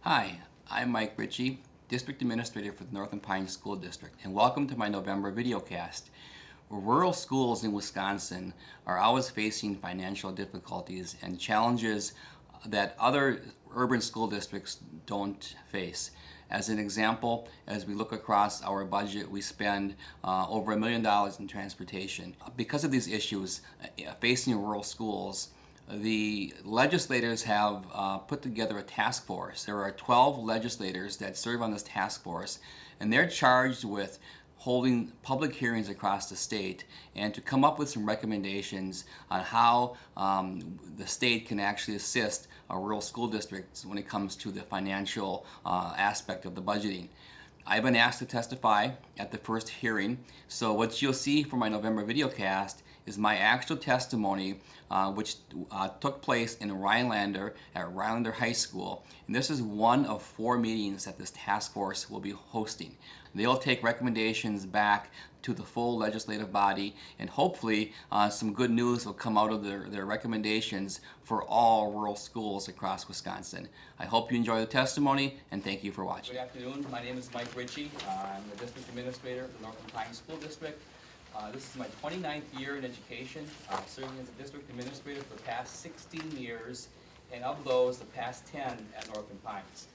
Hi, I'm Mike Richie, District Administrator for the Northland Pines School District, and welcome to my November videocast. Rural schools in Wisconsin are always facing financial difficulties and challenges that other urban school districts don't face. As an example, as we look across our budget, we spend over $1 million in transportation. Because of these issues facing rural schools, the legislators have put together a task force. There are 12 legislators that serve on this task force, and they're charged with holding public hearings across the state and to come up with some recommendations on how the state can actually assist rural school districts when it comes to the financial aspect of the budgeting. I've been asked to testify at the first hearing, so what you'll see for my November videocast is my actual testimony which took place in Rhinelander at Rhinelander High School. And this is one of 4 meetings that this task force will be hosting. They'll take recommendations back to the full legislative body, and hopefully some good news will come out of their recommendations for all rural schools across Wisconsin. I hope you enjoy the testimony, and thank you for watching. Good afternoon. My name is Mike Richie. I'm the District Administrator of the Northland Pines School District. This is my 29th year in education, serving as a District Administrator for the past 16 years, and of those, the past 10 at Northland Pines.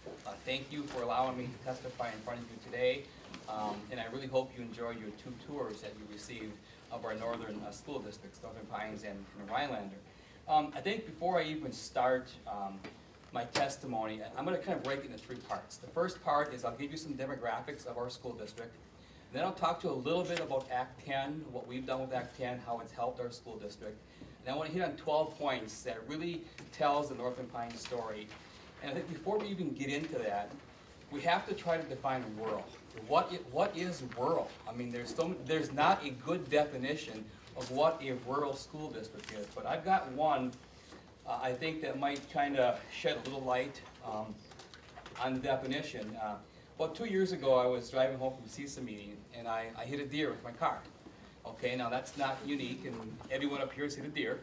Thank you for allowing me to testify in front of you today, and I really hope you enjoy your 2 tours that you received of our northern school districts, Northland Pines and Rhinelander. I think before I even start my testimony, I'm going to kind of break it into 3 parts. The first part is I'll give you some demographics of our school district. Then I'll talk to you a little bit about Act 10, what we've done with Act 10, how it's helped our school district. And I want to hit on 12 points that really tells the Northland Pines story. And I think before we even get into that, we have to try to define rural. What is rural? I mean, there's not a good definition of what a rural school district is, but I've got one I think that might kind of shed a little light on the definition. About 2 years ago, I was driving home from a CISA meeting, and I hit a deer with my car. Okay, now that's not unique, and everyone up here has hit a deer,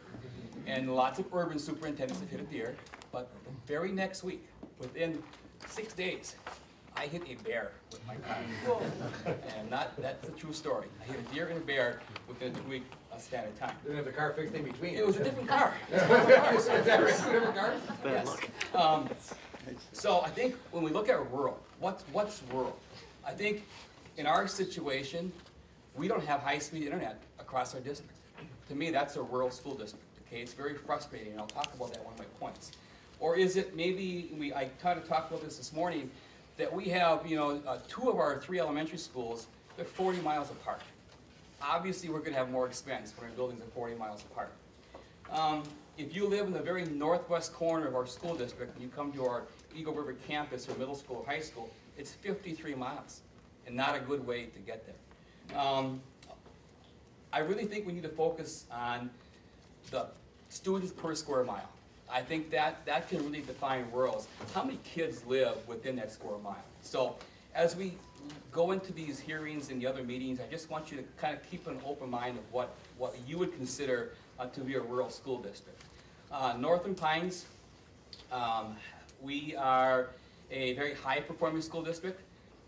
and lots of urban superintendents have hit a deer, but the very next week, within 6 days, I hit a bear with my car. And that's a true story. I hit a deer and a bear within a 2-week span of time. Didn't have the car fixed in between. It was a different car. It was a different car. Is that right? Different car? Yes. So I think when we look at rural, what's rural? I think in our situation, we don't have high-speed internet across our district. To me, that's a rural school district. Okay, it's very frustrating, and I'll talk about that one of my points. Or is it maybe I kind of talked about this morning, that we have 2 of our 3 elementary schools, they're 40 miles apart. Obviously, we're going to have more expense when our buildings are 40 miles apart. If you live in the very northwest corner of our school district and you come to our Eagle River campus or middle school or high school, it's 53 miles and not a good way to get there. I really think we need to focus on the students per square mile. I think that can really define rurals. How many kids live within that square mile? So as we go into these hearings and the other meetings, I just want you to kind of keep an open mind of what you would consider to be a rural school district. Northland Pines, we are a very high-performing school district.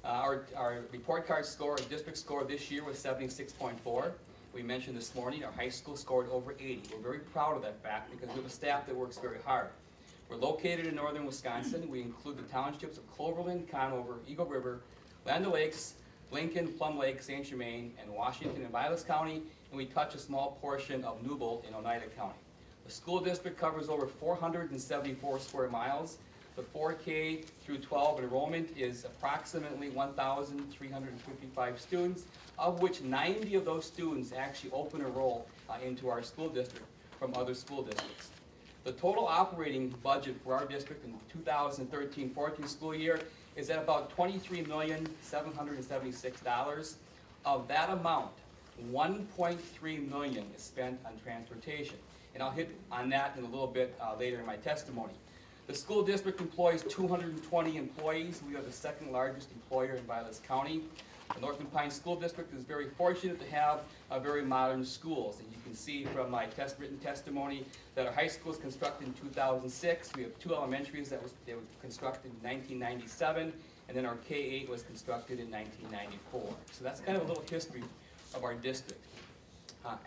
Our report card score, our district score this year was 76.4. We mentioned this morning our high school scored over 80. We're very proud of that fact because we have a staff that works very hard. We're located in northern Wisconsin. We include the townships of Cloverland, Conover, Eagle River, Land O'Lakes, Lincoln, Plum Lake, St. Germain, and Washington and Vilas County, and we touch a small portion of Newbold in Oneida County. The school district covers over 474 square miles. The 4K through 12 enrollment is approximately 1,355 students, of which 90 of those students actually open enroll into our school district from other school districts. The total operating budget for our district in the 2013-14 school year is at about $23,776,000. Of that amount, $1.3 million is spent on transportation. And I'll hit on that in a little bit later in my testimony. The school district employs 220 employees. We are the 2nd largest employer in Vilas County. The Northland Pines School District is very fortunate to have very modern schools. And you can see from my written testimony that our high school was constructed in 2006. We have 2 elementaries that were constructed in 1997, and then our K-8 was constructed in 1994. So that's kind of a little history of our district.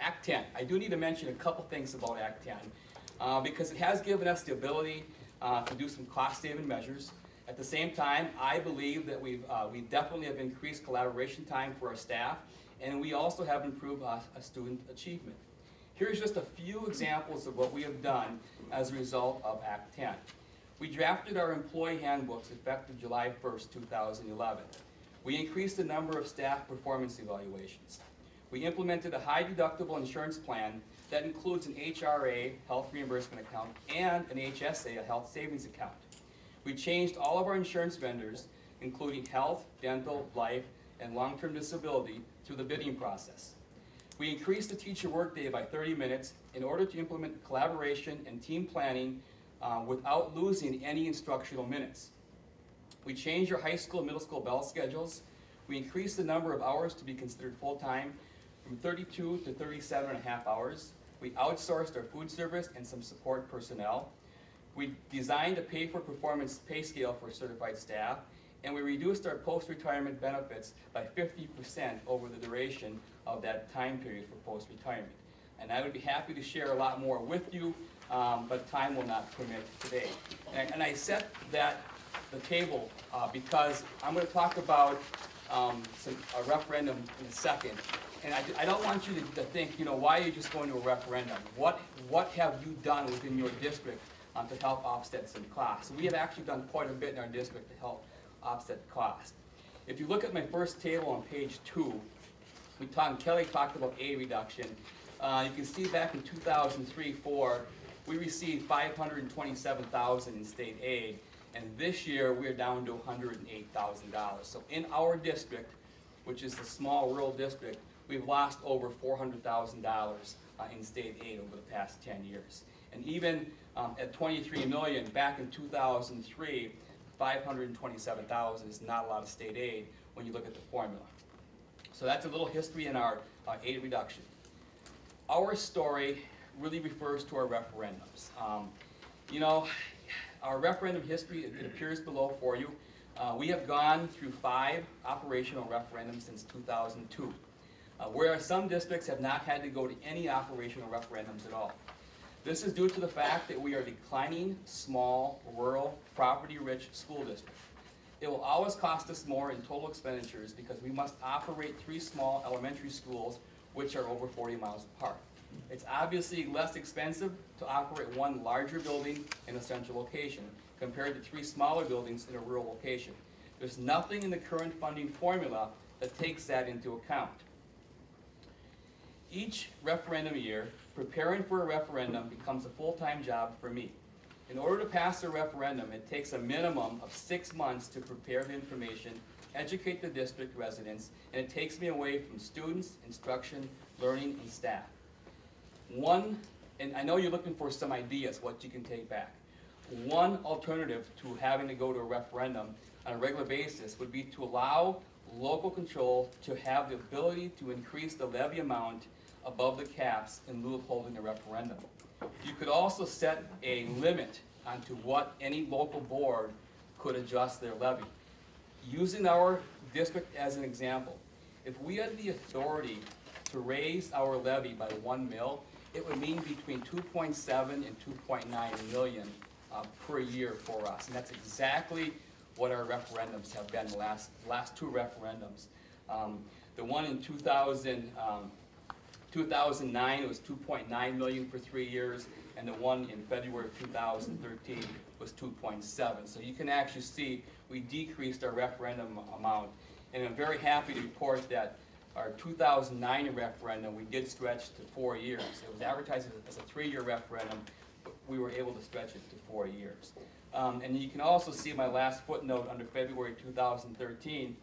Act 10. I do need to mention a couple things about Act 10 because it has given us the ability to do some cost-saving measures. At the same time, I believe that we definitely have increased collaboration time for our staff, and we also have improved student achievement. Here's just a few examples of what we have done as a result of Act 10. We drafted our employee handbooks effective July 1st, 2011. We increased the number of staff performance evaluations. We implemented a high deductible insurance plan that includes an HRA, health reimbursement account, and an HSA, a health savings account. We changed all of our insurance vendors, including health, dental, life, and long-term disability, through the bidding process. We increased the teacher workday by 30 minutes in order to implement collaboration and team planning without losing any instructional minutes. We changed our high school and middle school bell schedules. We increased the number of hours to be considered full-time from 32 to 37.5 hours. We outsourced our food service and some support personnel. We designed a pay-for-performance pay scale for certified staff, and we reduced our post-retirement benefits by 50% over the duration of that time period for post-retirement. And I would be happy to share a lot more with you, but time will not permit today. And I set the table because I'm going to talk about a referendum in a second. And I don't want you to think, why are you just going to a referendum? What have you done within your district to help offset some costs? So we have actually done quite a bit in our district to help offset cost. If you look at my first table on page 2, Kelly talked about aid reduction. You can see back in 2003-04, we received $527,000 in state aid, and this year we're down to $108,000. So in our district, which is a small rural district, we've lost over $400,000 in state aid over the past 10 years. And even at $23 million back in 2003, $527,000 is not a lot of state aid when you look at the formula. So that's a little history in our aid reduction. Our story really refers to our referendums. Our referendum history, it appears below for you. We have gone through 5 operational referendums since 2002, whereas some districts have not had to go to any operational referendums at all. This is due to the fact that we are a declining, small, rural, property-rich school district. It will always cost us more in total expenditures because we must operate 3 small elementary schools which are over 40 miles apart. It's obviously less expensive to operate 1 larger building in a central location compared to 3 smaller buildings in a rural location. There's nothing in the current funding formula that takes that into account. Each referendum year, preparing for a referendum becomes a full-time job for me. In order to pass a referendum, it takes a minimum of 6 months to prepare the information, educate the district residents, and it takes me away from students, instruction, learning, and staff. And I know you're looking for some ideas what you can take back. One alternative to having to go to a referendum on a regular basis would be to allow local control to have the ability to increase the levy amount above the caps in lieu of holding a referendum. You could also set a limit onto what any local board could adjust their levy. Using our district as an example, if we had the authority to raise our levy by 1 mil, it would mean between 2.7 and 2.9 million per year for us. And that's exactly what our referendums have been, the last 2 referendums. The one in 2009 was 2.9 million for 3 years, and the one in February of 2013 was 2.7. So you can actually see we decreased our referendum amount, and I'm very happy to report that our 2009 referendum, we did stretch to 4 years. It was advertised as a 3-year referendum, but we were able to stretch it to 4 years. And you can also see my last footnote under February 2013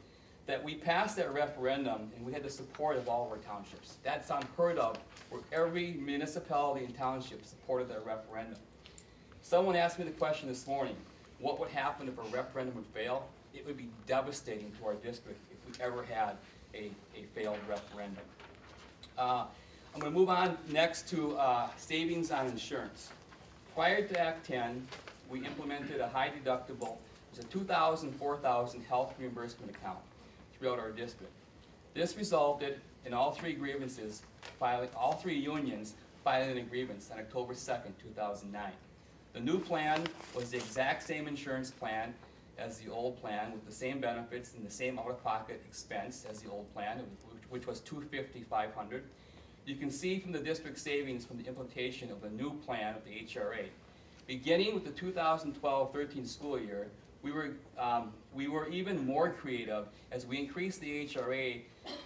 that we passed that referendum and we had the support of all of our townships. That's unheard of, where every municipality and township supported that referendum. Someone asked me the question this morning, what would happen if a referendum would fail? It would be devastating to our district if we ever had a failed referendum. I'm going to move on next to savings on insurance. Prior to Act 10, we implemented a high deductible. It was a $2,000, $4,000 health reimbursement account throughout our district. This resulted in all three unions filing a grievance on October 2nd, 2009. The new plan was the exact same insurance plan as the old plan, with the same benefits and the same out-of-pocket expense as the old plan, which was $250, $500. You can see from the district savings from the implementation of the new plan of the HRA. Beginning with the 2012-13 school year, we were even more creative as we increased the HRA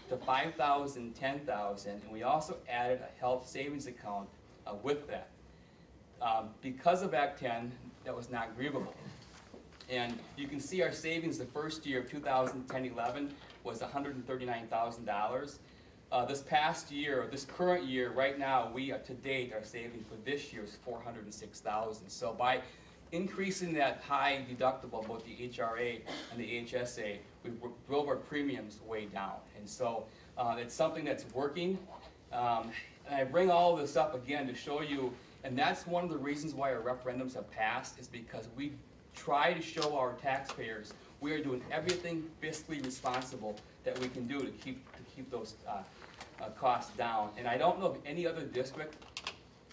to $5,000, $10,000, and we also added a health savings account with that. Because of Act 10, that was not grievable. And you can see our savings the first year of 2010-11 was $139,000. This past year, this current year, right now, to date, our savings for this year is $406,000. So by increasing that high deductible, both the HRA and the HSA, we drove our premiums way down. And so it's something that's working. And I bring all this up again to show you, and that's one of the reasons why our referendums have passed, is because we try to show our taxpayers we are doing everything fiscally responsible that we can do to keep those costs down. And I don't know of any other district.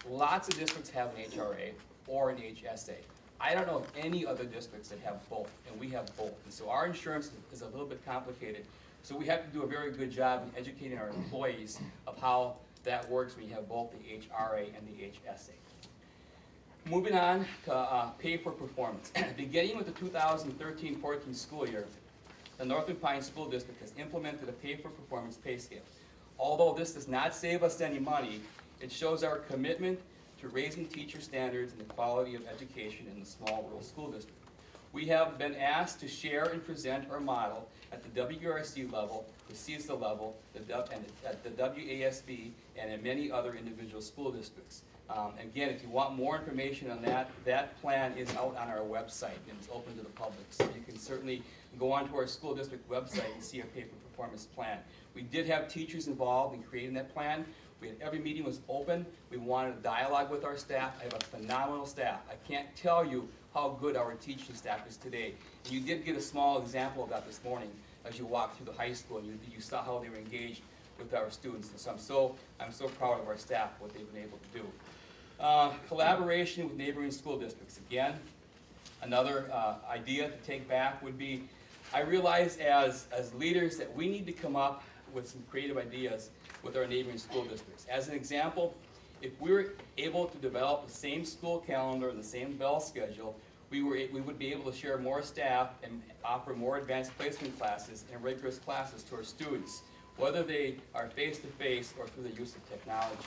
Lots of districts have an HRA or an HSA. I don't know of any other districts that have both, and we have both. And so our insurance is a little bit complicated. So we have to do a very good job in educating our employees of how that works when you have both the HRA and the HSA. Moving on to pay for performance. Beginning with the 2013-14 school year, the Northland Pines School District has implemented a pay for performance pay scale. Although this does not save us any money, it shows our commitment to raising teacher standards and the quality of education in the small rural school district. We have been asked to share and present our model at the WRC level, the CISA level, at the WASB, and in many other individual school districts. Again, if you want more information on that, that plan is out on our website and it's open to the public. So you can certainly go onto our school district website and see our pay for performance plan. We did have teachers involved in creating that plan. Every meeting was open. We wanted a dialogue with our staff. I have a phenomenal staff. I can't tell you how good our teaching staff is today. And you did get a small example of that this morning as you walked through the high school and you saw how they were engaged with our students. And so I'm so proud of our staff, what they've been able to do. Collaboration with neighboring school districts. Again, another idea to take back would be, I realize as leaders that we need to come up with some creative ideas with our neighboring school districts. As an example, if we were able to develop the same school calendar and the same bell schedule, we would be able to share more staff and offer more advanced placement classes and rigorous classes to our students, whether they are face-to-face or through the use of technology.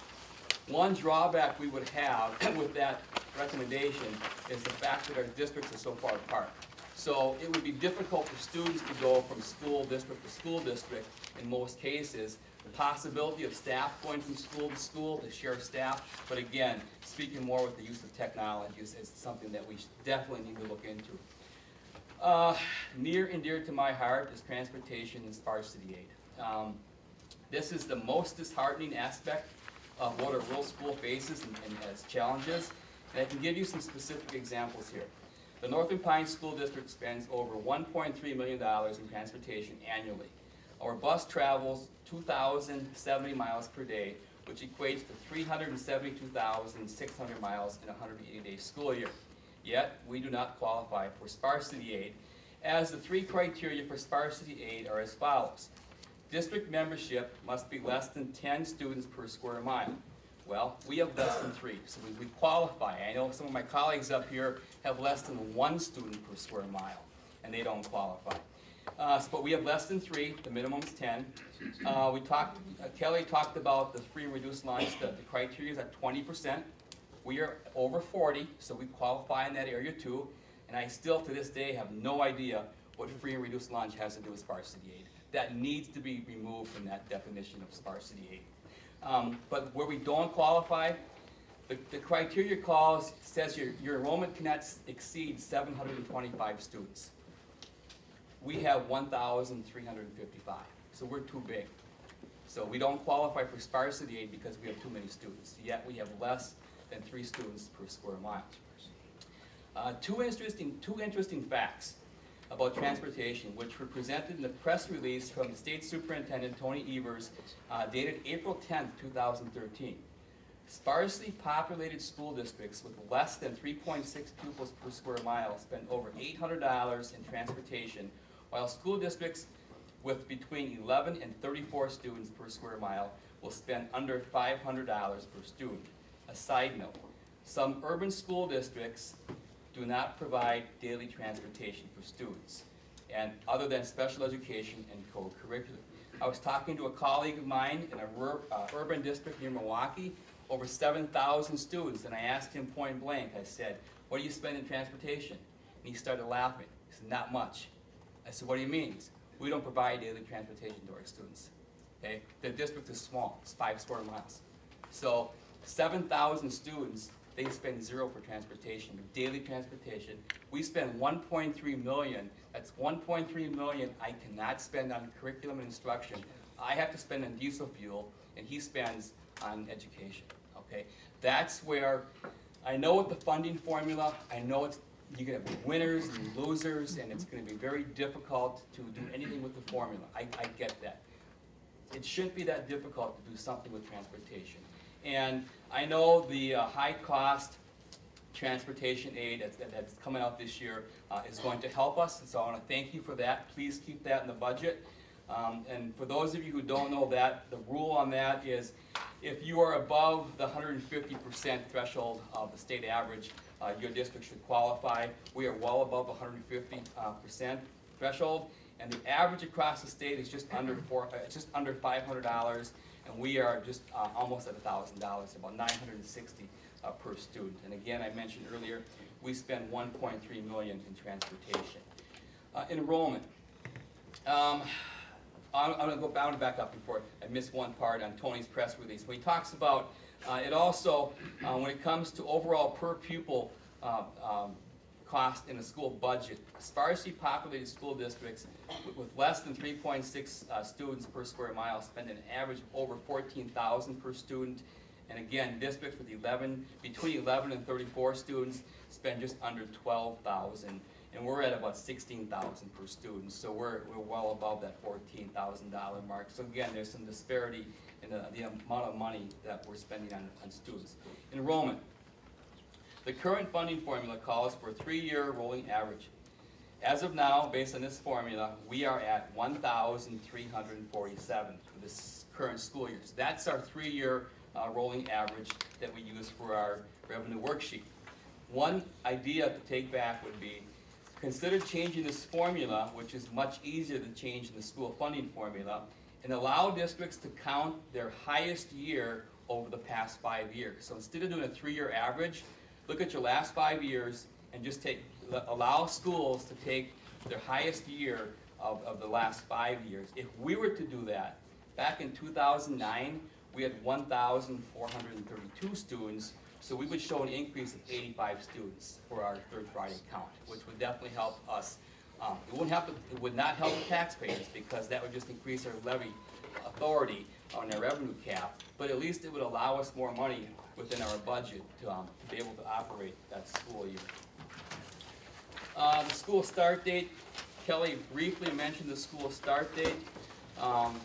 One drawback we would have with that recommendation is the fact that our districts are so far apart. So it would be difficult for students to go from school district to school district in most cases. The possibility of staff going from school to school to share staff, but again, speaking more with the use of technology is something that we definitely need to look into. Near and dear to my heart is transportation and sparsity aid. This is the most disheartening aspect of what a rural school faces and has challenges, and I can give you some specific examples here. The Northland Pines School District spends over $1.3 million in transportation annually. Our bus travels 2,070 miles per day, which equates to 372,600 miles in a 180-day school year. Yet, we do not qualify for sparsity aid, as the three criteria for sparsity aid are as follows. District membership must be less than 10 students per square mile. Well, we have less than 3, so we qualify. I know some of my colleagues up here have less than 1 student per square mile, and they don't qualify. But we have less than 3, the minimum is 10. Kelly talked about the free and reduced lunch, the criteria is at 20%. We are over 40, so we qualify in that area too. And I still, to this day, have no idea what free and reduced lunch has to do with sparsity aid. That needs to be removed from that definition of sparsity aid. But where we don't qualify, the criteria says your enrollment cannot exceed 725 students. We have 1,355. So we're too big. So we don't qualify for sparsity aid because we have too many students. Yet we have less than 3 students per square mile. Two interesting facts about transportation, which were presented in the press release from State Superintendent Tony Evers, dated April 10th, 2013. Sparsely populated school districts with less than 3.6 pupils per square mile spend over $800 in transportation, while school districts with between 11 and 34 students per square mile will spend under $500 per student. A side note, some urban school districts do not provide daily transportation for students, and other than special education and co-curricular. I was talking to a colleague of mine in a urban district near Milwaukee, over 7,000 students, and I asked him point blank, I said, what do you spend in transportation? And he started laughing. He said, not much. I said, what do you mean? He said, we don't provide daily transportation to our students. Okay? The district is small, it's 5 square miles. So 7,000 students, they spend 0 for transportation, daily transportation. We spend $1.3 million. That's $1.3 million I cannot spend on curriculum and instruction. I have to spend on diesel fuel, and he spends on education. Okay, that's where I know what the funding formula. I know you're going to have winners and losers, and it's going to be very difficult to do anything with the formula. I get that. It shouldn't be that difficult to do something with transportation. And I know the high-cost transportation aid that's coming out this year is going to help us, and so I want to thank you for that. Please keep that in the budget. And for those of you who don't know that, the rule on that is if you are above the 150% threshold of the state average, your district should qualify. We are well above the 150% threshold, and the average across the state is just under $500, and we are just almost at $1,000, about $960 per student. And again, I mentioned earlier, we spend $1.3 million in transportation. Enrollment. I'm going to go back up before I miss one part on Tony's press release. When he talks about it also, when it comes to overall per pupil cost in a school budget, sparsely populated school districts with less than 3.6 students per square mile spend an average of over $14,000 per student. And again, districts with between 11 and 34 students spend just under $12,000. And we're at about $16,000 per student, so we're well above that $14,000 mark. So again, there's some disparity in the amount of money that we're spending on students. Enrollment. The current funding formula calls for a 3-year rolling average. As of now, based on this formula, we are at 1,347 for this current school year. So that's our 3-year rolling average that we use for our revenue worksheet. One idea to take back would be, consider changing this formula, which is much easier to change in the school funding formula, and allow districts to count their highest year over the past 5 years. So instead of doing a 3-year average, look at your last 5 years and just allow schools to take their highest year of the last 5 years. If we were to do that, back in 2009, we had 1,432 students. So we would show an increase of 85 students for our third Friday count, which would definitely help us. It would not help the taxpayers because that would just increase our levy authority on our revenue cap, but at least it would allow us more money within our budget to be able to operate that school year. The school start date, Kelly briefly mentioned the school start date. I'm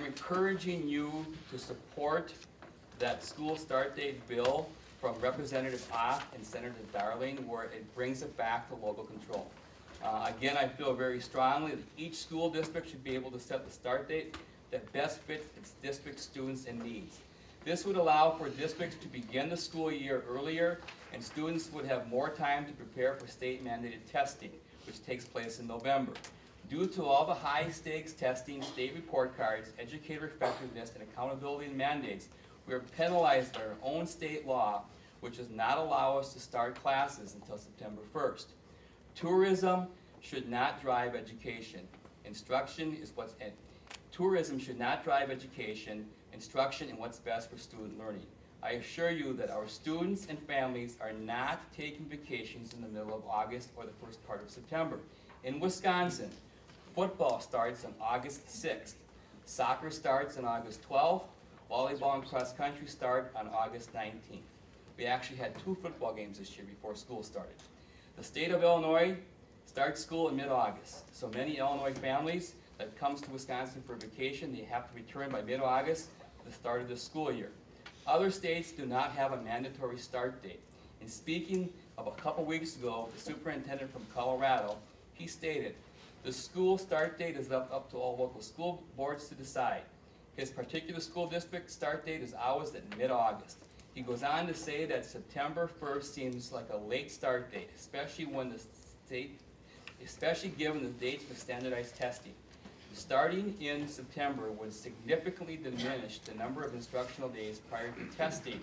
encouraging you to support that school start date bill from Representative Ott and Senator Darling, where it brings it back to local control. Again, I feel very strongly that each school district should be able to set the start date that best fits its district students and needs. This would allow for districts to begin the school year earlier, and students would have more time to prepare for state-mandated testing, which takes place in November. Due to all the high-stakes testing, state report cards, educator effectiveness, and accountability and mandates, we are penalized by our own state law, which does not allow us to start classes until September 1st. Tourism should not drive education. Tourism should not drive education, instruction, and what's best for student learning. I assure you that our students and families are not taking vacations in the middle of August or the first part of September. In Wisconsin, football starts on August 6th. Soccer starts on August 12th. Volleyball and cross country start on August 19th. We actually had 2 football games this year before school started. The state of Illinois starts school in mid-August. So many Illinois families that comes to Wisconsin for vacation, they have to return by mid-August at the start of the school year. Other states do not have a mandatory start date. And speaking of a couple weeks ago, the superintendent from Colorado, he stated, the school start date is up to all local school boards to decide. His particular school district start date is always at mid-August. He goes on to say that September 1st seems like a late start date, especially given the dates for standardized testing. Starting in September would significantly diminish the number of instructional days prior to testing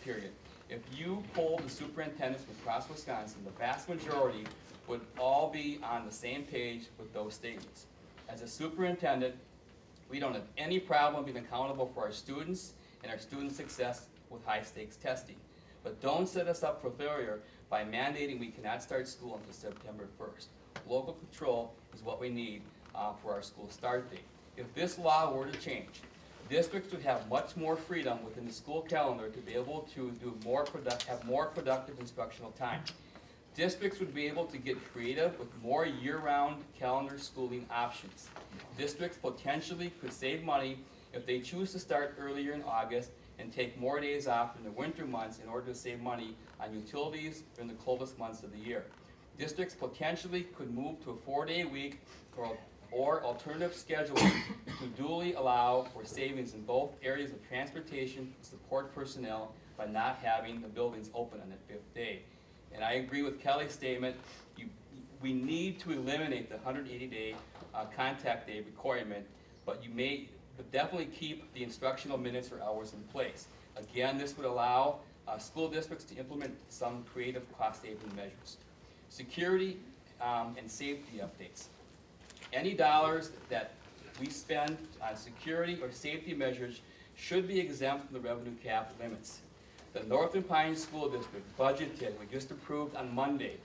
period. If you poll the superintendents from across Wisconsin, the vast majority would all be on the same page with those statements. As a superintendent, we don't have any problem being accountable for our students and our student success with high-stakes testing. But don't set us up for failure by mandating we cannot start school until September 1st. Local control is what we need for our school start date. If this law were to change, districts would have much more freedom within the school calendar to be able to do have more productive instructional time. Districts would be able to get creative with more year-round calendar schooling options. Districts potentially could save money if they choose to start earlier in August and take more days off in the winter months in order to save money on utilities during the coldest months of the year. Districts potentially could move to a 4-day week or alternative scheduling to duly allow for savings in both areas of transportation and support personnel by not having the buildings open on that 5th day. And I agree with Kelly's statement, we need to eliminate the 180-day contact day requirement, but definitely keep the instructional minutes or hours in place. Again, this would allow school districts to implement some creative cost-saving measures. Security and safety updates. Any dollars that we spend on security or safety measures should be exempt from the revenue cap limits. The Northland Pines School District budgeted, we just approved on Monday,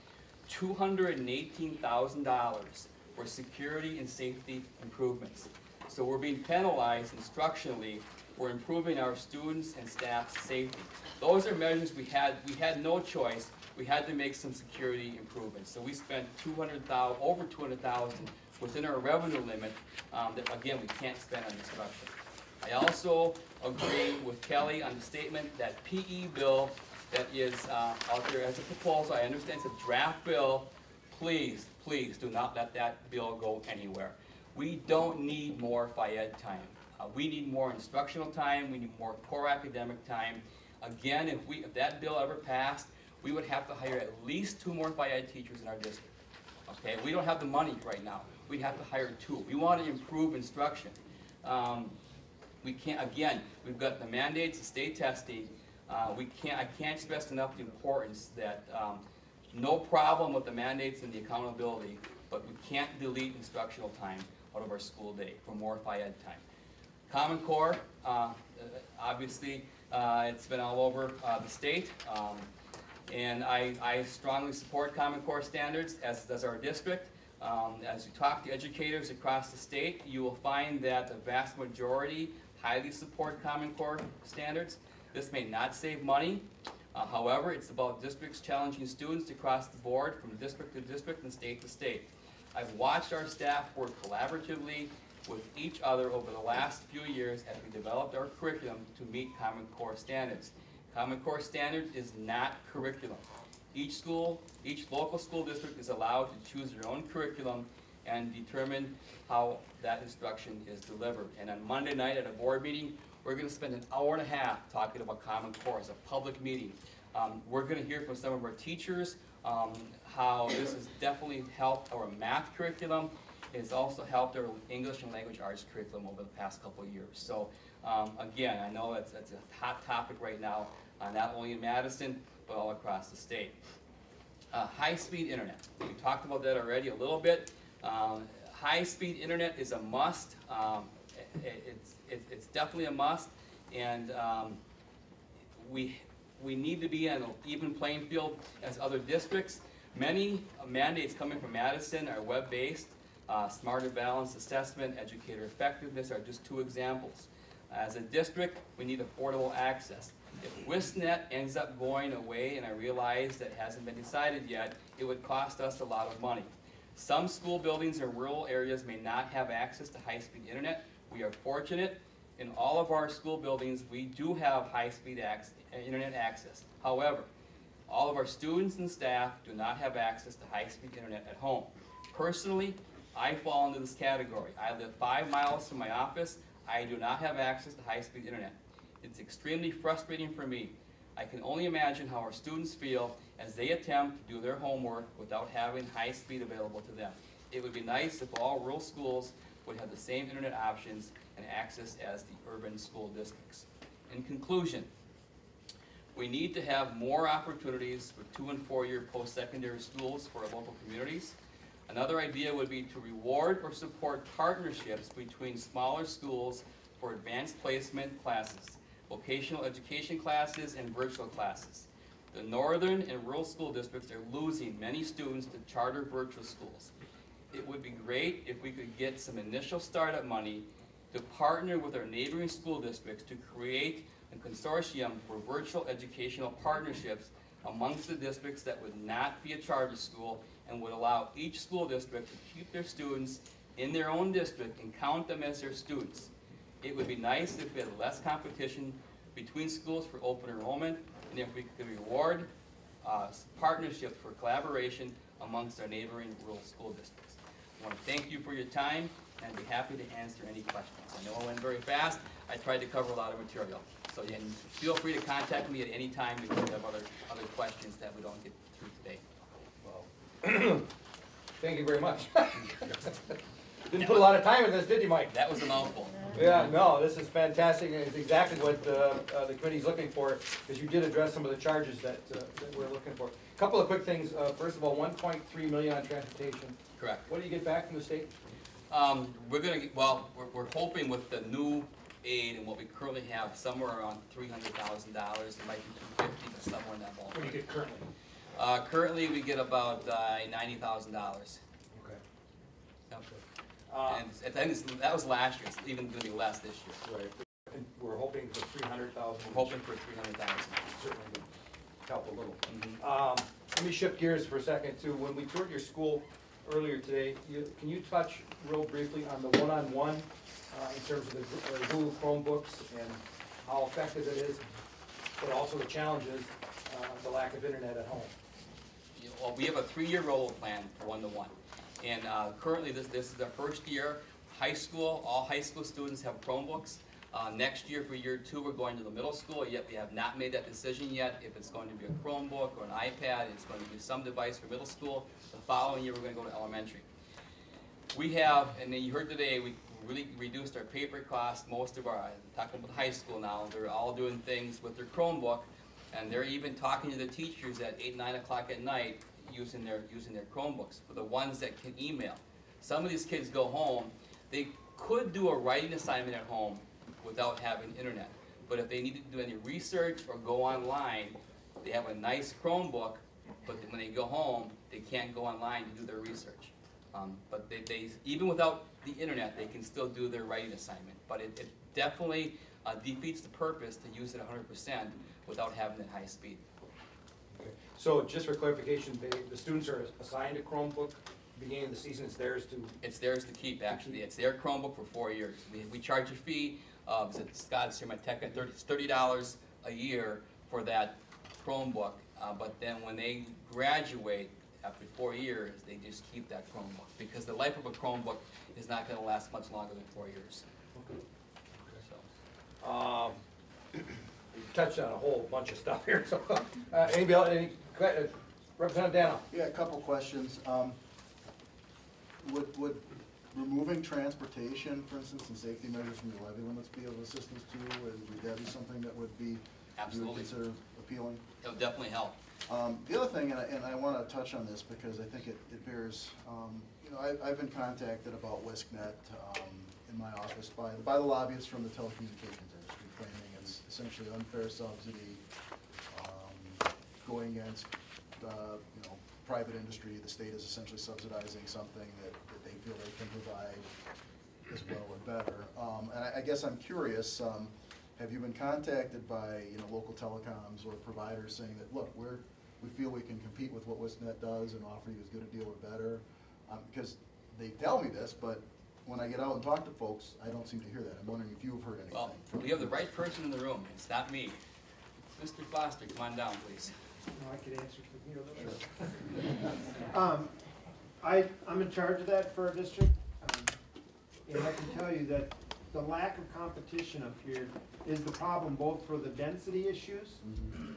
$218,000 for security and safety improvements. So we're being penalized instructionally for improving our students and staff's safety. Those are measures we had no choice. We had to make some security improvements. So we spent over $200,000 within our revenue limit that, again, we can't spend on instruction. I also agree with Kelly on the statement that PE bill that is out there as a proposal. I understand it's a draft bill. Please, please do not let that bill go anywhere. We don't need more Phi-Ed time. We need more instructional time. We need more core academic time. Again, if that bill ever passed, we would have to hire at least 2 more Phi-Ed teachers in our district. Okay, we don't have the money right now. We'd have to hire 2. We want to improve instruction. We can't. Again, we've got the mandates, the state testing. I can't stress enough the importance that no problem with the mandates and the accountability, but we can't delete instructional time out of our school day for more Phi-Ed time. Common Core, obviously, it's been all over the state, and I strongly support Common Core standards, as does our district. As you talk to educators across the state, you will find that the vast majority highly support Common Core standards. This may not save money. However, it's about districts challenging students across the board from district to district and state to state. I've watched our staff work collaboratively with each other over the last few years as we developed our curriculum to meet Common Core standards. Common Core standard is not curriculum. Each local school district is allowed to choose their own curriculum and determine how that instruction is delivered. And on Monday night at a board meeting, we're going to spend an hour and a half talking about Common Core as a public meeting. We're going to hear from some of our teachers how this has definitely helped our math curriculum. It's also helped our English and language arts curriculum over the past couple of years. So again, I know that's a hot topic right now, not only in Madison, but all across the state. High-speed internet. We talked about that already a little bit. High-speed internet is a must. It's definitely a must, and we need to be on an even playing field as other districts. Many mandates coming from Madison are web-based. Smarter Balanced Assessment, Educator Effectiveness are just two examples. As a district, we need affordable access. If WISNet ends up going away, and I realize that hasn't been decided yet, it would cost us a lot of money. Some school buildings in rural areas may not have access to high-speed internet. We are fortunate. In all of our school buildings, we do have high-speed internet access. However, all of our students and staff do not have access to high-speed internet at home. Personally, I fall into this category. I live 5 miles from my office. I do not have access to high-speed internet. It's extremely frustrating for me. I can only imagine how our students feel as they attempt to do their homework without having high speed available to them. It would be nice if all rural schools would have the same internet options and access as the urban school districts. In conclusion, we need to have more opportunities for 2- and 4-year post-secondary schools for our local communities. Another idea would be to reward or support partnerships between smaller schools for advanced placement classes, vocational education classes, and virtual classes. The northern and rural school districts are losing many students to charter virtual schools. It would be great if we could get some initial startup money to partner with our neighboring school districts to create a consortium for virtual educational partnerships amongst the districts that would not be a charter school and would allow each school district to keep their students in their own district and count them as their students. It would be nice if we had less competition between schools for open enrollment, and if we could reward partnerships for collaboration amongst our neighboring rural school districts. I want to thank you for your time, and I'd be happy to answer any questions. I know I went very fast. I tried to cover a lot of material. So and feel free to contact me at any time if you have other questions that we don't get through today. Well, thank you very much. Didn't put a lot of time in this, did you, Mike? That was a mouthful. Yeah, no, this is fantastic, and it's exactly what the committee's looking for, because you did address some of the charges that we're looking for. A couple of quick things. First of all, 1.3 million on transportation. Correct. What do you get back from the state? We're going to get, well, we're hoping with the new aid and what we currently have, somewhere around $300,000. It might be $250,000, but somewhere in that ballpark. What do you get currently? Currently, we get about $90,000. Okay. Yep. And I think that was last year. It's even going to be less this year. Right. And we're hoping for 300,000. We're hoping for 300,000. Certainly would help a little. Let me shift gears for a second too. When we toured your school earlier today, can you touch real briefly on the one-on-one in terms of the Google Chromebooks and how effective it is, but also the challenges, the lack of internet at home? Well, we have a 3-year roll plan for one-to-one. And currently, this is our first year. High school, all high school students have Chromebooks. Next year, for year 2, we're going to the middle school, yet we have not made that decision yet, if it's going to be a Chromebook or an iPad. It's going to be some device for middle school. The following year, we're going to go to elementary. We have, and then you heard today, we really reduced our paper costs. Most of our, I'm talking about high school now, they're all doing things with their Chromebook, and they're even talking to the teachers at 8, 9 o'clock at night, using their Chromebooks, for the ones that can email. Some of these kids go home, they could do a writing assignment at home without having internet. But if they need to do any research or go online, they have a nice Chromebook, but when they go home, they can't go online to do their research. But they even without the internet, they can still do their writing assignment. But it definitely defeats the purpose to use it 100% without having that high speed. Okay. So just for clarification, the students are assigned a Chromebook. Beginning of the season, it's theirs to. It's theirs to keep. Actually, it's their Chromebook for 4 years. We charge a fee. Scott's here, my tech, it's $30 a year for that Chromebook. But then when they graduate after 4 years, they just keep that Chromebook because the life of a Chromebook is not going to last much longer than 4 years. Okay. So. You touched on a whole bunch of stuff here. So, anybody else? Representative Dano. Yeah, a couple questions. Would removing transportation, for instance, and safety measures from the levy limits be of assistance to you? And would that be something that would be Absolutely. you would consider appealing? It would definitely help. The other thing, and I want to touch on this because I think it bears, you know, I've been contacted about WISCnet in my office by the lobbyists from the telecommunications industry, claiming it's essentially unfair subsidy, going against you know, private industry. The state is essentially subsidizing something that they feel they can provide as well or better. And I guess I'm curious, have you been contacted by, you know, local telecoms or providers saying that, look, we feel we can compete with what WisNet does and offer you as good a deal or better? Because they tell me this, but when I get out and talk to folks, I don't seem to hear that. I'm wondering if you've heard anything. Well, we have the right person in the room. It's not me. Mr. Foster, come on down, please. No, I could answer from here. I'm in charge of that for our district, and I can tell you that the lack of competition up here is the problem both for the density issues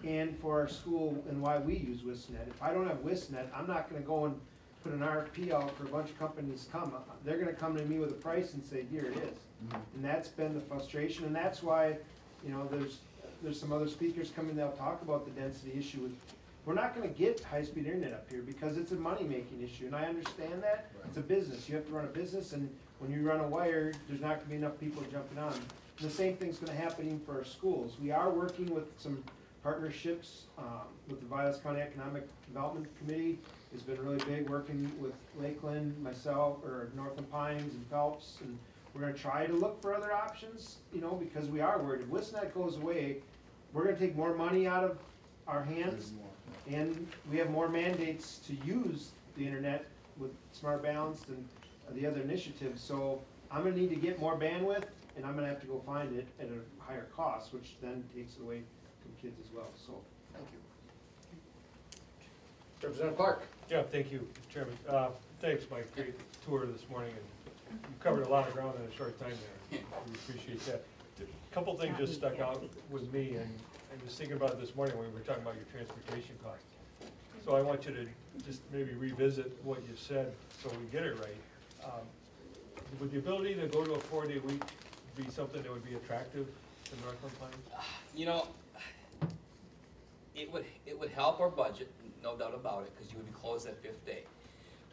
and for our school and why we use WisNet. If I don't have WisNet, I'm not gonna go and put an RFP out for a bunch of companies to come. They're gonna come to me with a price and say, here it is. And that's been the frustration, and that's why, you know, there's some other speakers coming, they'll talk about the density issue. We're not gonna get high-speed internet up here because it's a money-making issue, and I understand that. Right. It's a business, you have to run a business, and when you run a wire, there's not gonna be enough people jumping on. And the same thing's gonna happen even for our schools. We are working with some partnerships, with the Vilas County Economic Development Committee. It's been really big, working with Lakeland, myself, or Northland Pines and Phelps, and we're gonna try to look for other options, you know, because we are worried. If WisNet goes away, we're gonna take more money out of our hands, and we have more mandates to use the internet with Smart Balanced and the other initiatives. So I'm gonna need to get more bandwidth, and I'm gonna have to go find it at a higher cost, which then takes it away from kids as well, so. Thank you. Representative Clark. Yeah, thank you, Chairman. Thanks, Mike. Great tour this morning, and you covered a lot of ground in a short time there. We appreciate that. A couple things just stuck out with me, and I was thinking about it this morning when we were talking about your transportation costs. So I want you to just maybe revisit what you said so we get it right. Would the ability to go to a 4-day week be something that would be attractive to Northland Pines? You know, it would help our budget, no doubt about it, because you would be closed that 5th day.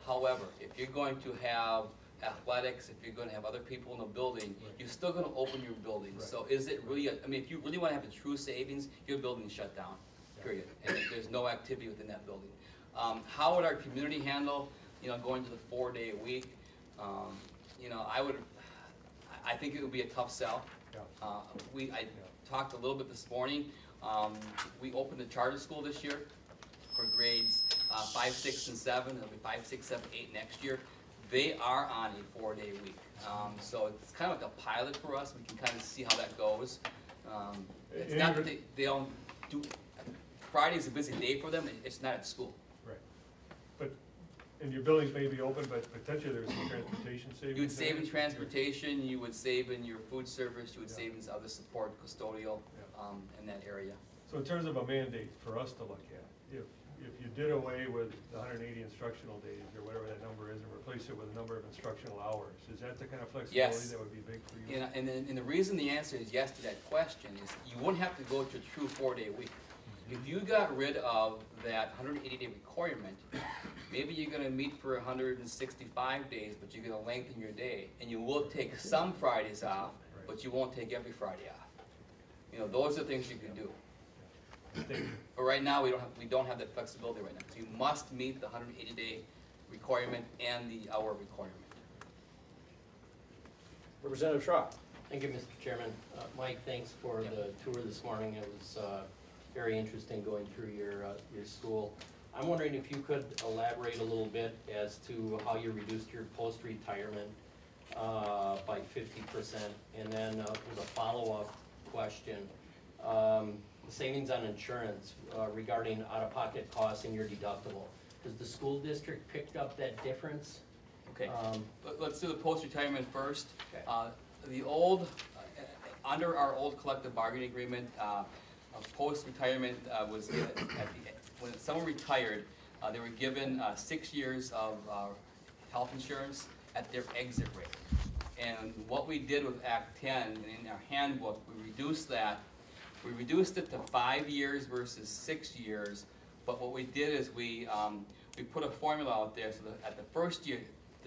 However, if you're going to have athletics, if you're going to have other people in the building, you're still going to open your building. Right. So is it really, I mean, if you really want to have a true savings, your building is shut down, period. And there's no activity within that building. How would our community handle, you know, going to the 4-day a week? You know, I think it would be a tough sell. Yeah. I talked a little bit this morning. We opened a charter school this year for grades 5, 6, and 7. It'll be 5, 6, 7, 8 next year. They are on a 4-day week. So it's kind of like a pilot for us. We can kind of see how that goes. It's not that they don't do, Friday's a busy day for them. It's not at school. Right. But, and your buildings may be open, but potentially there's some transportation savings. You would save in there. transportation, you would save in your food service, you would save in other support, custodial, in that area. So in terms of a mandate for us to look at, if you did away with the 180 instructional days or whatever that number is and replace it with a number of instructional hours, is that the kind of flexibility Yes. that would be big for you? And the reason the answer is yes to that question is you wouldn't have to go to a true 4-day week. If you got rid of that 180-day requirement, maybe you're going to meet for 165 days, but you're going to lengthen your day, and you will take some Fridays off, but you won't take every Friday off. You know, those are things you can do. But right now, we don't have that flexibility right now. So you must meet the 180-day requirement and the hour requirement. Representative Shaw. Thank you, Mr. Chairman. Mike, thanks for the tour this morning. It was very interesting going through your school. I'm wondering if you could elaborate a little bit as to how you reduced your post-retirement by 50%. And then with a follow-up question, savings on insurance regarding out-of-pocket costs and your deductible. Has the school district picked up that difference? Okay, let's do the post-retirement first. Okay. The old, under our old collective bargaining agreement, post-retirement was given, when someone retired, they were given 6 years of health insurance at their exit rate. And what we did with Act 10, and in our handbook, we reduced that. We reduced it to 5 years versus 6 years, but what we did is we put a formula out there so that at the first year,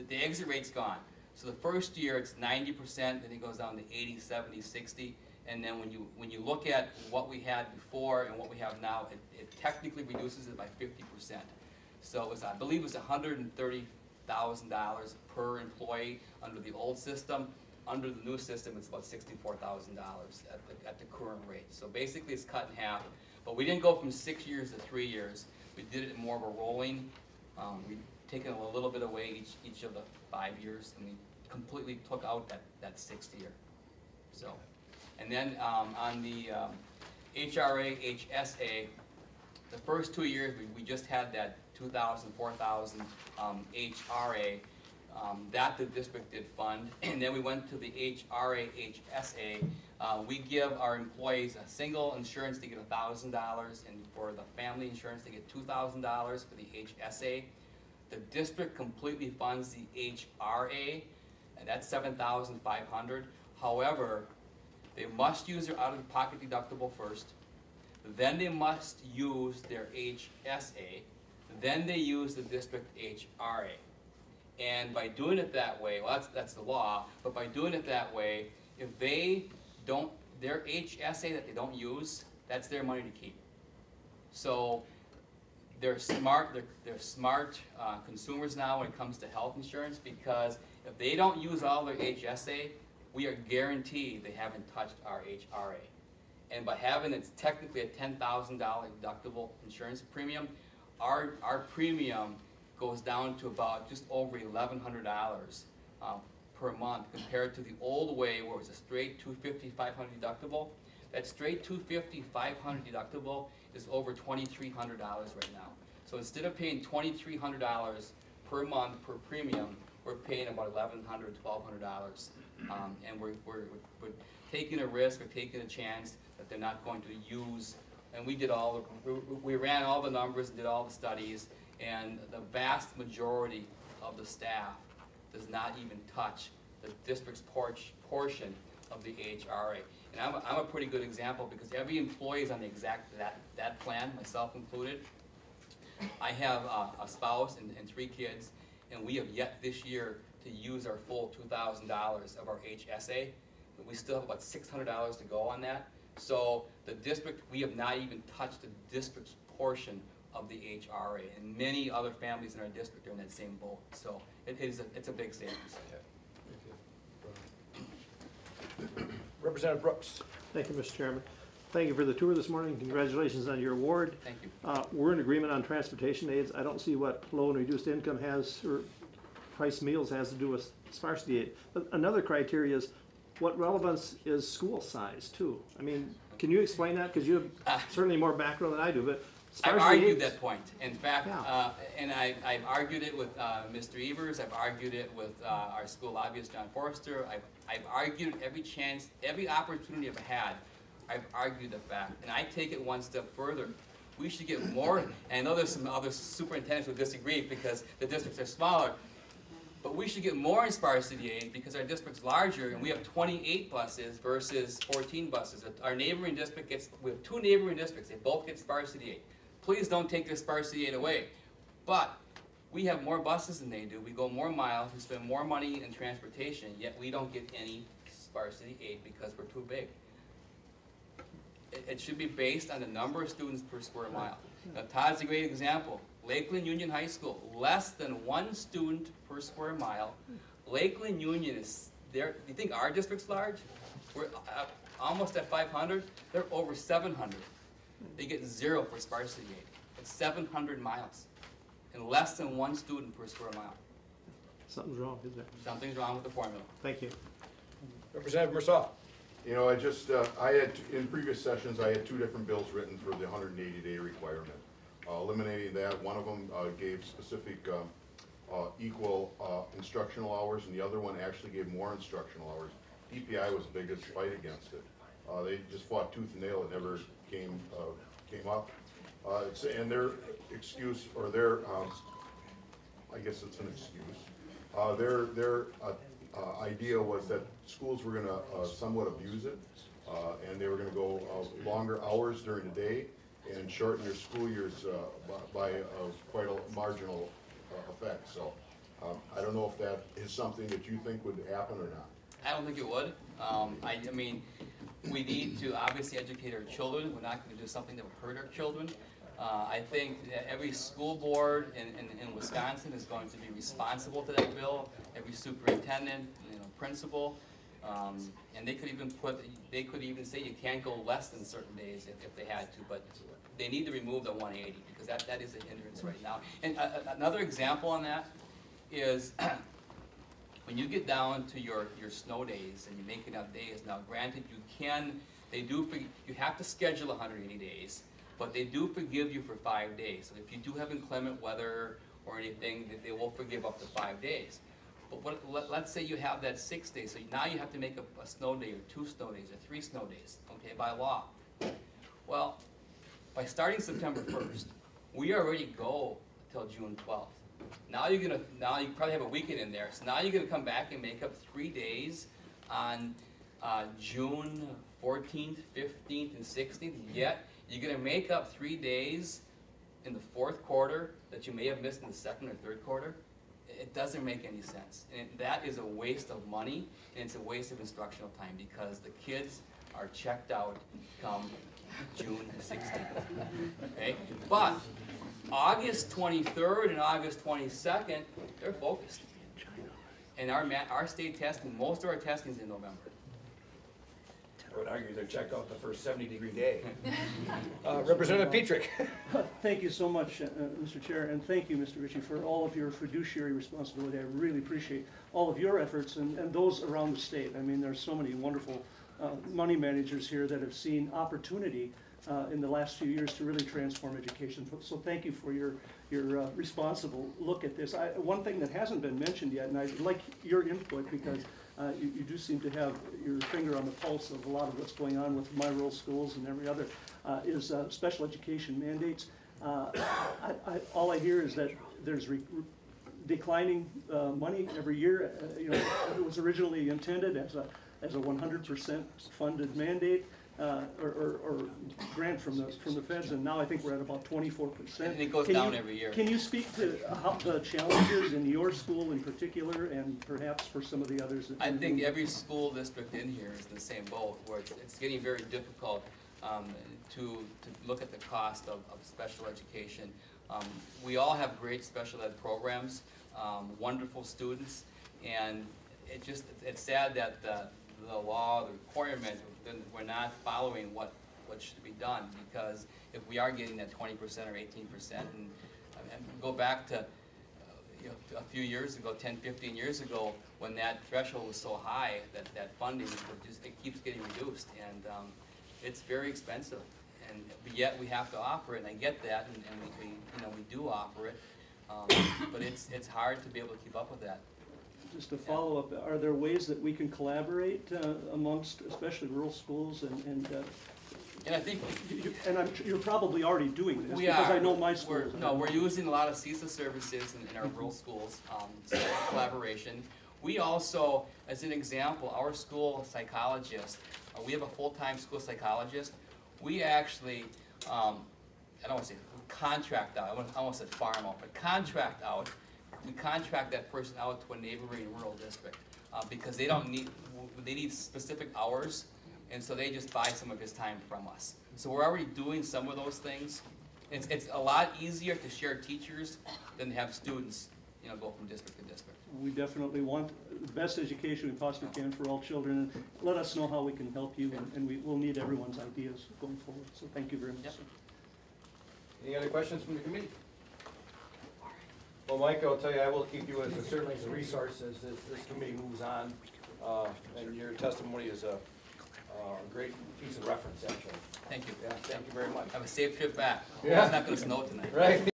the exit rate's gone. So the first year it's 90%, then it goes down to 80, 70, 60, and then when you look at what we had before and what we have now, it technically reduces it by 50%. So it was, I believe it was $130,000 $58,000 per employee under the old system. Under the new system, it's about $64,000 at the current rate. So basically, it's cut in half. But we didn't go from 6 years to 3 years. We did it more of a rolling. We've taken a little bit away each of the 5 years, and we completely took out that 6th year. So, and then on the HRA, HSA, the first 2 years we just had that 2,000, 4,000 HRA. That the district did fund, and then we went to the HRA, HSA. We give our employees a single insurance to get $1,000, and for the family insurance they get $2,000 for the HSA. The district completely funds the HRA, and that's $7,500. However, they must use their out-of-pocket deductible first. Then they must use their HSA. Then they use the district HRA. And by doing it that way, well, that's the law, but by doing it that way, if they don't, their HSA that they don't use, that's their money to keep. So they're smart consumers now when it comes to health insurance, because if they don't use all their HSA, we are guaranteed they haven't touched our HRA. And by having it's technically a $10,000 deductible insurance premium, our premium goes down to about just over $1,100 per month, compared to the old way where it was a straight $250, $500 deductible. That straight $250, $500 deductible is over $2,300 right now. So instead of paying $2,300 per month per premium, we're paying about $1,100, $1,200, and we're taking a risk or taking a chance that they're not going to use. And we did we ran all the numbers and did all the studies, and the vast majority of the staff does not even touch the district's portion of the HRA. And I'm a pretty good example, because every employee is on the exact that plan, myself included. I have a spouse and 3 kids, and we have yet this year to use our full $2,000 of our HSA. But we still have about $600 to go on that. So the district, we have not even touched the district's portion of the HRA, and many other families in our district are in that same boat. So it's a big savings. Representative Brooks. Thank you, Mr. Chairman. Thank you for the tour this morning. Congratulations on your award. Thank you. We're in agreement on transportation aids. I don't see what low and reduced income has, or price meals has to do with sparsity aid. But another criteria is, what relevance is school size too? I mean, can you explain that? Because you have certainly more background than I do, but I've argued that point. In fact, and I've argued it with Mr. Evers. I've argued it with our school lobbyist, John Forrester. I've argued every chance, every opportunity I've had. I've argued the fact, and I take it one step further. We should get more, and I know there's some other superintendents who disagree because the districts are smaller, but we should get more in sparsity aid because our district's larger, and we have 28 buses versus 14 buses. Our neighboring district we have 2 neighboring districts. They both get sparsity aid. Please don't take their sparsity aid away. But we have more buses than they do. We go more miles. We spend more money in transportation, yet we don't get any sparsity aid because we're too big. It should be based on the number of students per square mile. Now, Todd's a great example. Lakeland Union High School, less than 1 student per square mile. Lakeland Union is there. Do you think our district's large? We're almost at 500. They're over 700. They get 0 for sparsity aid. It's 700 miles, and less than 1 student per square mile. Something's wrong, isn't there? Something's wrong with the formula. Thank you. Representative Mursaw. You know, I had, in previous sessions, I had 2 different bills written for the 180-day requirement. Eliminating that, one of them gave specific equal instructional hours, and the other one actually gave more instructional hours. DPI was the biggest fight against it. They just fought tooth and nail. It never came up. And their excuse, or their, I guess it's an excuse, their idea was that schools were going to somewhat abuse it, and they were going to go longer hours during the day and shorten their school years by quite a marginal effect. So I don't know if that is something that you think would happen or not. I don't think it would. I mean, we need to obviously educate our children. We're not going to do something that would hurt our children. I think that every school board in Wisconsin is going to be responsible to that bill, every superintendent, principal. And they could even say you can't go less than certain days if they had to, but they need to remove the 180 because that is a hindrance right now. And another example on that is when you get down to your snow days and you make enough days. Now, granted, you have to schedule 180 days, but they do forgive you for 5 days. So if you do have inclement weather or anything, they will forgive up to 5 days. But let's say you have that 6 days, so now you have to make a snow day or 2 snow days or 3 snow days, okay, by law. Well, by starting September 1st, we already go till June 12th. Now you probably have a weekend in there, so now you're gonna come back and make up 3 days on June 14th, 15th, and 16th. Yet you're gonna make up 3 days in the 4th quarter that you may have missed in the 2nd or 3rd quarter. It doesn't make any sense. And that is a waste of money, and it's a waste of instructional time because the kids are checked out come June 16th. Okay? But August 23rd and August 22nd, they're focused. And our state testing, most of our testing is in November. I would argue they're checked out the first 70-degree day. Representative Petrick. Thank you so much, Mr. Chair, and thank you, Mr. Richie, for all of your fiduciary responsibility. I really appreciate all of your efforts and those around the state. I mean, there's so many wonderful money managers here that have seen opportunity in the last few years to really transform education. So thank you for your responsible look at this. One thing that hasn't been mentioned yet, and I'd like your input because you do seem to have your finger on the pulse of a lot of what's going on with my rural schools and every other, is special education mandates. All I hear is that there's declining money every year. It was originally intended as a 100% funded mandate. Or grant from the feds, and now I think we're at about 24%. And it goes down every year. Can you speak to how the challenges in your school in particular, and perhaps for some of the others? I think every school district in here is in the same boat, where it's getting very difficult to look at the cost of special education. We all have great special ed programs, wonderful students, and it's sad that the law, the requirement, then we're not following what should be done, because if we are getting that 20% or 18%, and go back to a few years ago, 10, 15 years ago, when that threshold was so high that funding it keeps getting reduced, and it's very expensive, and yet we have to offer it, and I get that, and we do offer it, but it's hard to be able to keep up with that. Just a follow-up, are there ways that we can collaborate amongst, especially rural schools, and I think you're probably already doing this, we because are. I know my schools. We're using a lot of CISA services in our rural schools, so it's collaboration. We also, as an example, our school psychologist, we have a full-time school psychologist. We actually, I don't want to say contract out, I almost said farm out, but contract out. We contract that person out to a neighboring rural district because they need specific hours, and so they just buy some of his time from us. So we're already doing some of those things. It's a lot easier to share teachers than to have students, go from district to district. We definitely want the best education we possibly can for all children, and let us know how we can help you, and we will need everyone's ideas going forward. So thank you very much. Yep. Any other questions from the committee? Well, Mike, I'll tell you, I will keep you certainly as a resource as this committee moves on, and your testimony is a great piece of reference, actually. Thank you. Yeah, thank you very much. Have a safe trip back. Yeah. It's not going to snow tonight. Right.